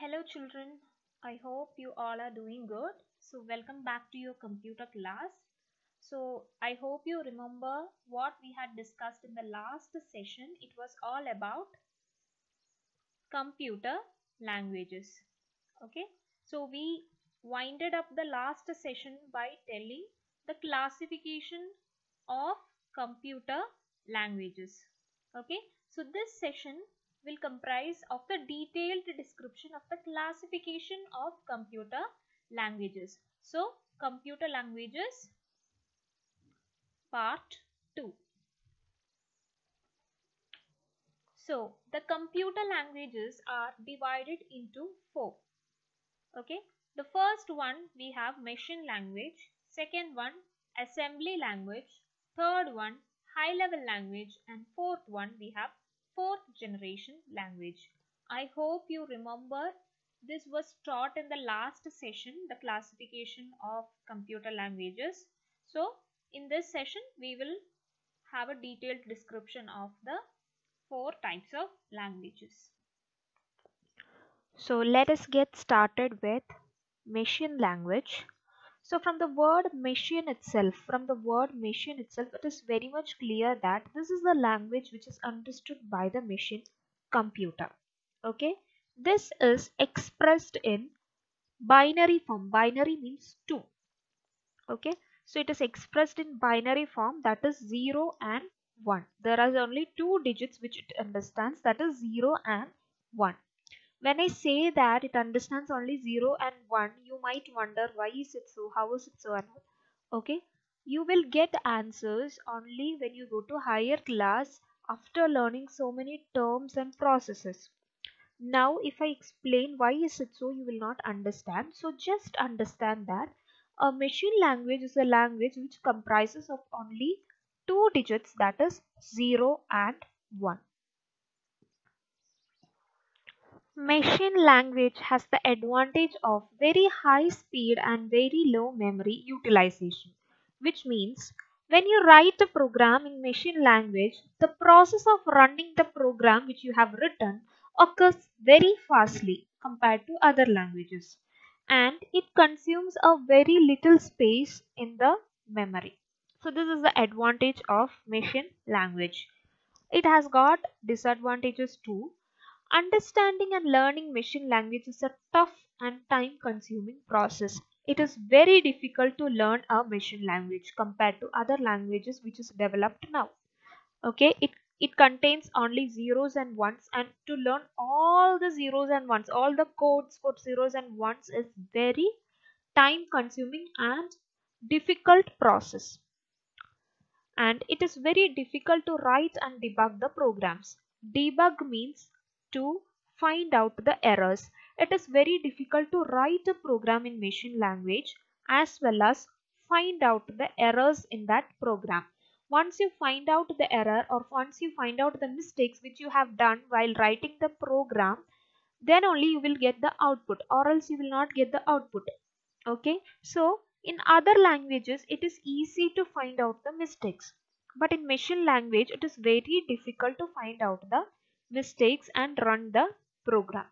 Hello children, I hope you all are doing good. So welcome back to your computer class. So I hope you remember what we had discussed in the last session. It was all about computer languages. Okay, so we winded up the last session by telling the classification of computer languages. Okay, so this session will comprise of the detailed description of the classification of computer languages. So computer languages part 2. So the computer languages are divided into 4. Okay, the first one we have machine language, second one assembly language, third one high level language, and fourth one we have fourth generation language. I hope you remember this was taught in the last session, the classification of computer languages. So in this session we will have a detailed description of the 4 types of languages. So let us get started with machine language. So from the word machine itself, it is very much clear that this is the language which is understood by the machine computer. Okay, this is expressed in binary form. Binary means 2. Okay, so it is expressed in binary form, that is 0 and 1. There are only 2 digits which it understands, that is 0 and 1. When I say that it understands only 0 and 1, you might wonder why is it so, how is it so and all. Okay, you will get answers only when you go to higher class after learning so many terms and processes. Now if I explain why is it so, you will not understand. So just understand that a machine language is a language which comprises of only 2 digits, that is 0 and 1. Machine language has the advantage of very high speed and very low memory utilization, which means when you write a program in machine language, the process of running the program which you have written occurs very fastly compared to other languages, and it consumes a very little space in the memory. So this is the advantage of machine language. It has got disadvantages too. Understanding and learning machine language is a tough and time consuming process. It is very difficult to learn a machine language compared to other languages which is developed now. Okay, it contains only zeros and ones, and to learn all the zeros and ones, all the codes for zeros and ones is very time consuming and difficult process, and it is very difficult to write and debug the programs. Debug means to find out the errors. It is very difficult to write a program in machine language as well as find out the errors in that program. Once you find out the error, or once you find out the mistakes which you have done while writing the program, then only you will get the output, or else you will not get the output. Okay, so in other languages it is easy to find out the mistakes, but in machine language it is very difficult to find out the mistakes and run the program.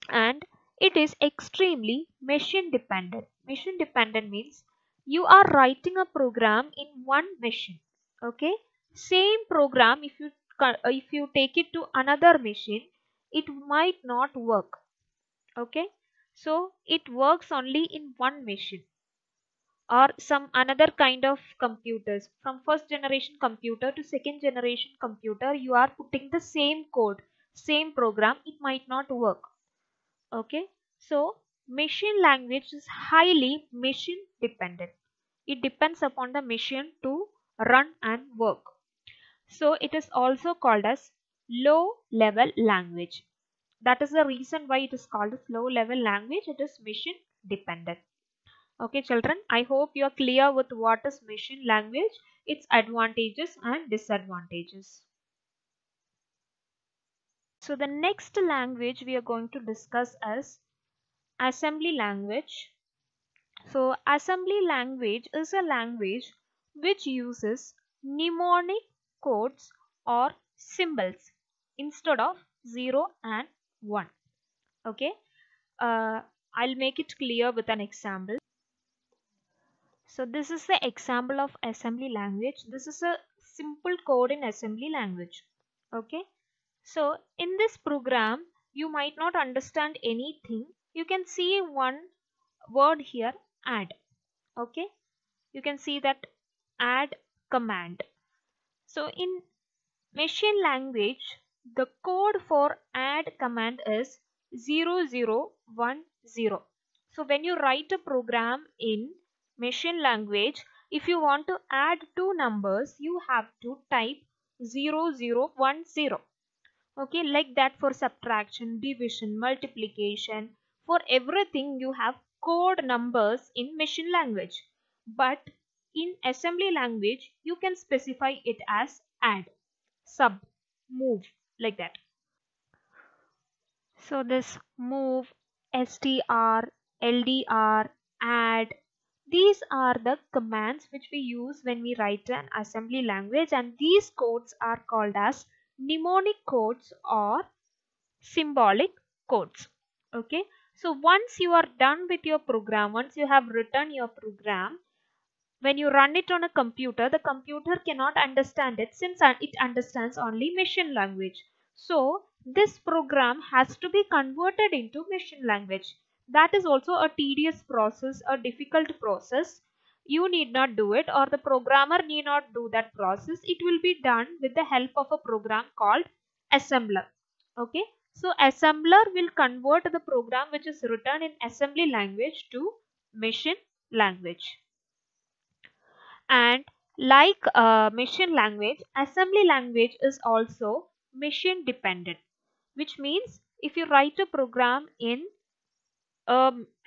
And it is extremely machine dependent. Machine dependent means you are writing a program in one machine. Okay, same program, if you take it to another machine, it might not work. Okay, so it works only in one machine. Or some another kind of computers, from first generation computer to second generation computer, you are putting the same code, same program, it might not work. Okay, so machine language is highly machine dependent. It depends upon the machine to run and work. So it is also called as low level language. That is the reason why it is called as low level language. It is machine dependent. Okay children, I hope you are clear with what is machine language, its advantages and disadvantages. So the next language we are going to discuss is assembly language. So assembly language is a language which uses mnemonic codes or symbols instead of 0 and 1. Okay, I'll make it clear with an example. So this is the example of assembly language. This is a simple code in assembly language. Okay, so in this program you might not understand anything. You can see one word here, add. Okay, you can see that add command. So in machine language, the code for add command is 0010. So when you write a program in machine language, if you want to add two numbers, you have to type 0010. Okay, like that for subtraction, division, multiplication. For everything you have code numbers in machine language. But in assembly language, you can specify it as add, sub, move, like that. So this move, str, ldr, add, these are the commands which we use when we write an assembly language, and these codes are called as mnemonic codes or symbolic codes. Okay, so once you are done with your program, once you have written your program, when you run it on a computer, the computer cannot understand it since it understands only machine language. So this program has to be converted into machine language. That is also a tedious process, a difficult process. You need not do it, or the programmer need not do that process. It will be done with the help of a program called assembler. Okay, so assembler will convert the program which is written in assembly language to machine language. And like machine language, assembly language is also machine dependent, which means if you write a program in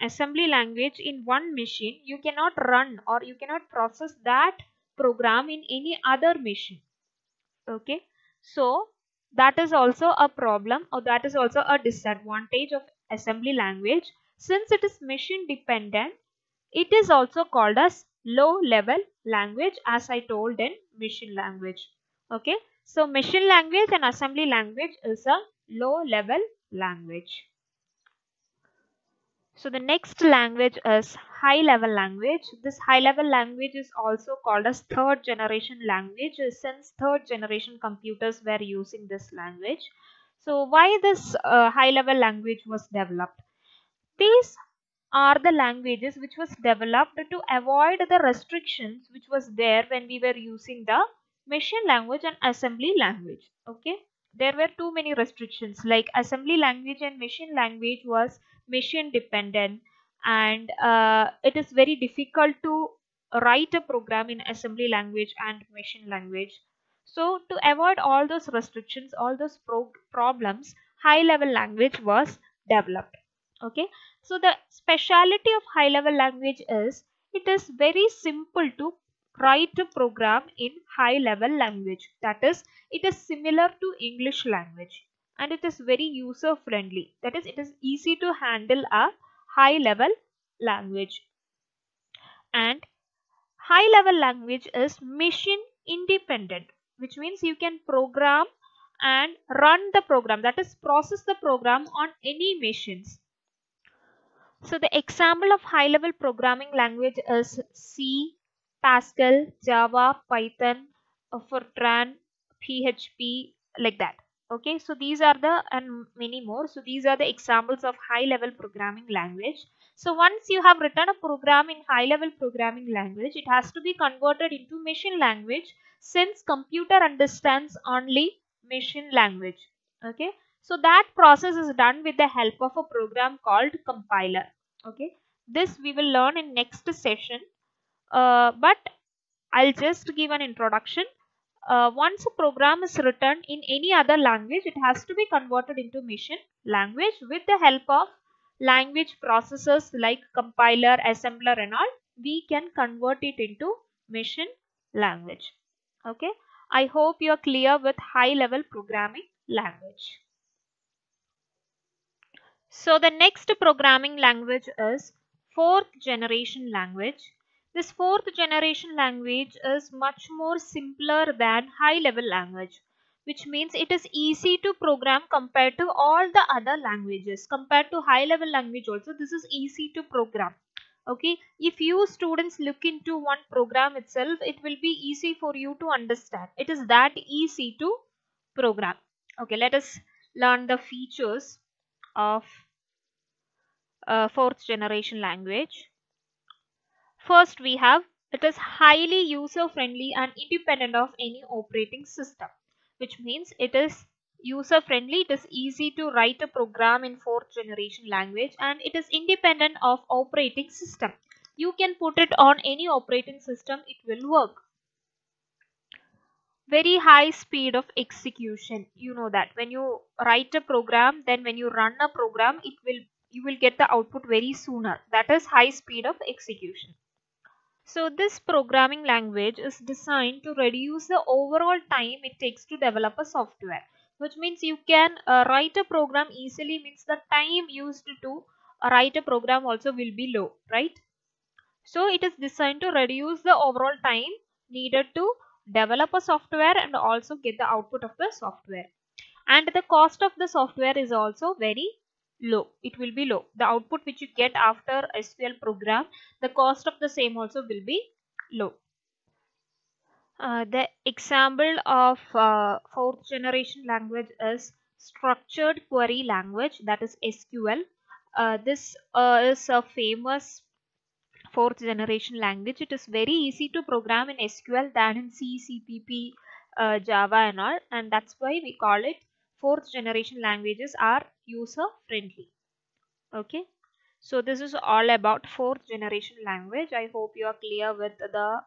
assembly language in one machine, you cannot run or you cannot process that program in any other machine. Okay, so that is also a problem, or that is also a disadvantage of assembly language. Since it is machine dependent, it is also called as low level language, as I told in machine language. Okay, so machine language and assembly language is a low level language. So the next language is high level language. This high level language is also called as third generation language, since third generation computers were using this language. So why this high level language was developed? These are the languages which was developed to avoid the restrictions which was there when we were using the machine language and assembly language. Okay, there were too many restrictions, like assembly language and machine language was machine dependent, and it is very difficult to write a program in assembly language and machine language. So to avoid all those restrictions, all those problems, high level language was developed. Okay, so the speciality of high level language is it is very simple to write a program in high level language. That is, it is similar to English language, and it is very user friendly. That is, it is easy to handle a high level language. And high level language is machine independent, which means you can program and run the program, that is process the program on any machines. So the example of high level programming language is C, Pascal, Java, Python, Fortran, PHP, like that. Okay, so these are the, and many more. So these are the examples of high level programming language. So once you have written a program in high level programming language, it has to be converted into machine language, since computer understands only machine language. Okay, so that process is done with the help of a program called compiler. Okay, this we will learn in next session, but I'll just give an introduction. Once a program is written in any other language, it has to be converted into machine language with the help of language processors like compiler, assembler and all. We can convert it into machine language. Okay, I hope you are clear with high level programming language. So the next programming language is fourth generation language. This fourth generation language is much more simpler than high level language, which means it is easy to program compared to all the other languages. Compared to high level language also, this is easy to program. Okay, if you students look into one program itself, it will be easy for you to understand. It is that easy to program. Okay, let us learn the features of fourth generation language. First we have, it is highly user friendly and independent of any operating system, which means it is user friendly, it is easy to write a program in fourth generation language, and it is independent of operating system. You can put it on any operating system, it will work. Very high speed of execution. You know that when you write a program, then when you run a program, you will get the output very sooner. That is high speed of execution. So this programming language is designed to reduce the overall time it takes to develop a software, which means you can write a program easily, means the time used to write a program also will be low, right? So it is designed to reduce the overall time needed to develop a software and also get the output of the software. And the cost of the software is also very low. It will be low. The output which you get after SQL program, the cost of the same also will be low. The example of fourth generation language is structured query language, that is SQL. This is a famous fourth generation language. It is very easy to program in SQL than in C, CPP, Java and all, and that's why we call it fourth generation languages are user friendly. Okay, so this is all about fourth generation language. I hope you are clear with the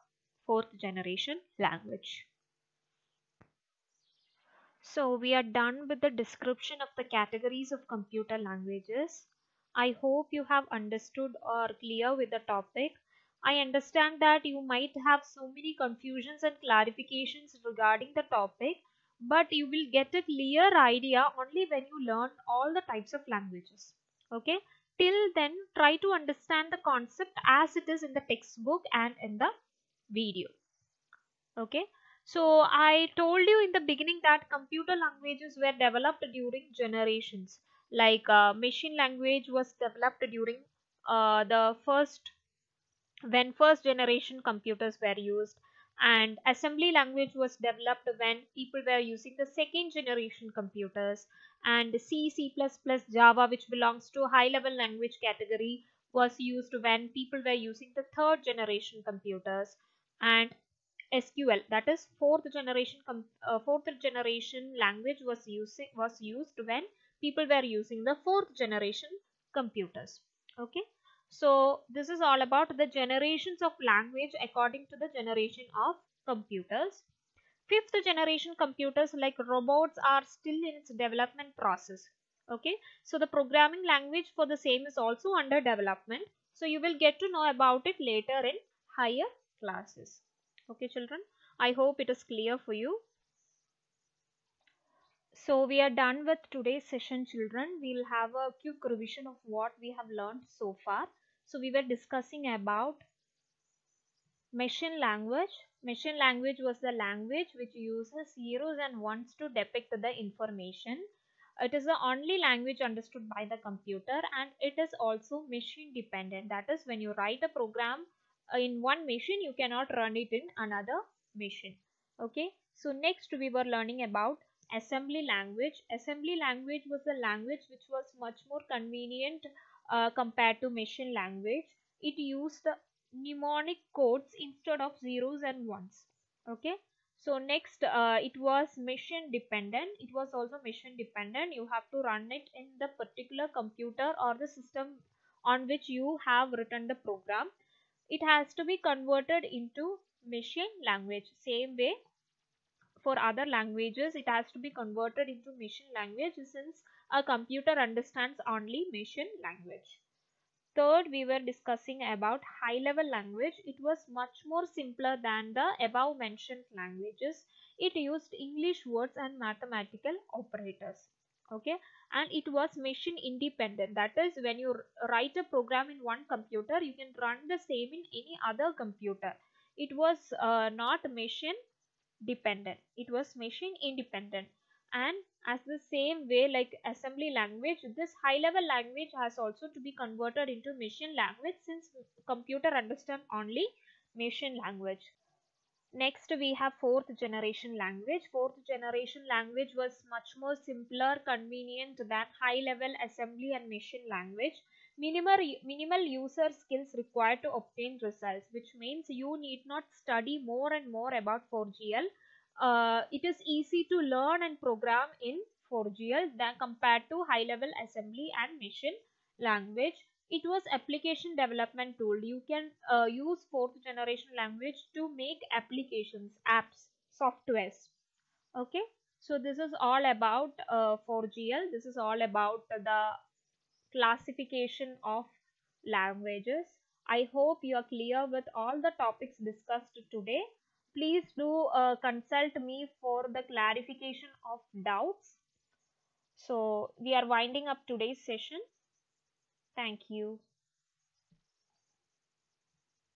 fourth generation language. So we are done with the description of the categories of computer languages. I hope you have understood or clear with the topic. I understand that you might have so many confusions and clarifications regarding the topic, but you will get a clear idea only when you learn all the types of languages. Okay? Till then, try to understand the concept as it is in the textbook and in the video. Okay, so I told you in the beginning that computer languages were developed during generations. Like machine language was developed during the first when first generation computers were used, and assembly language was developed when people were using the second generation computers, and C, C++, Java, which belongs to high level language category, was used when people were using the third generation computers, and SQL, that is fourth generation language, was used when people were using the fourth generation computers. Okay, so this is all about the generations of language according to the generation of computers. Fifth generation computers like robots are still in its development process. Okay, so the programming language for the same is also under development. So you will get to know about it later in higher classes. Okay children, I hope it is clear for you. So we are done with today's session children. We'll have a quick revision of what we have learned so far. So we were discussing about machine language. Machine language was the language which uses zeros and ones to depict the information. It is the only language understood by the computer, and it is also machine dependent. That is, when you write a program in one machine, you cannot run it in another machine. Okay, so next we were learning about assembly language. Assembly language was the language which was much more convenient compared to machine language. It used mnemonic codes instead of zeros and ones. Okay, so next it was machine dependent. It was also machine dependent. You have to run it in the particular computer or the system on which you have written the program. It has to be converted into machine language. Same way for other languages, it has to be converted into machine language since a computer understands only machine language. Third, we were discussing about high level language. It was much more simpler than the above mentioned languages. It used English words and mathematical operators. Okay, and it was machine independent. That is, when you write a program in one computer, you can run the same in any other computer. It was not machine dependent. It was machine independent. And as the same way like assembly language, this high level language has also to be converted into machine language, since computer understand only machine language. Next, we have fourth generation language. Fourth generation language was much more simpler, convenient than high level assembly and machine language. Minimal user skills required to obtain results, which means you need not study more and more about 4GL. It is easy to learn and program in 4GL than compared to high level assembly and machine language. It was application development tool. You can use fourth generation language to make applications, apps, softwares. Okay, so this is all about 4GL. This is all about the classification of languages. I hope you are clear with all the topics discussed today. Please do consult me for the clarification of doubts. So we are winding up today's session. Thank you.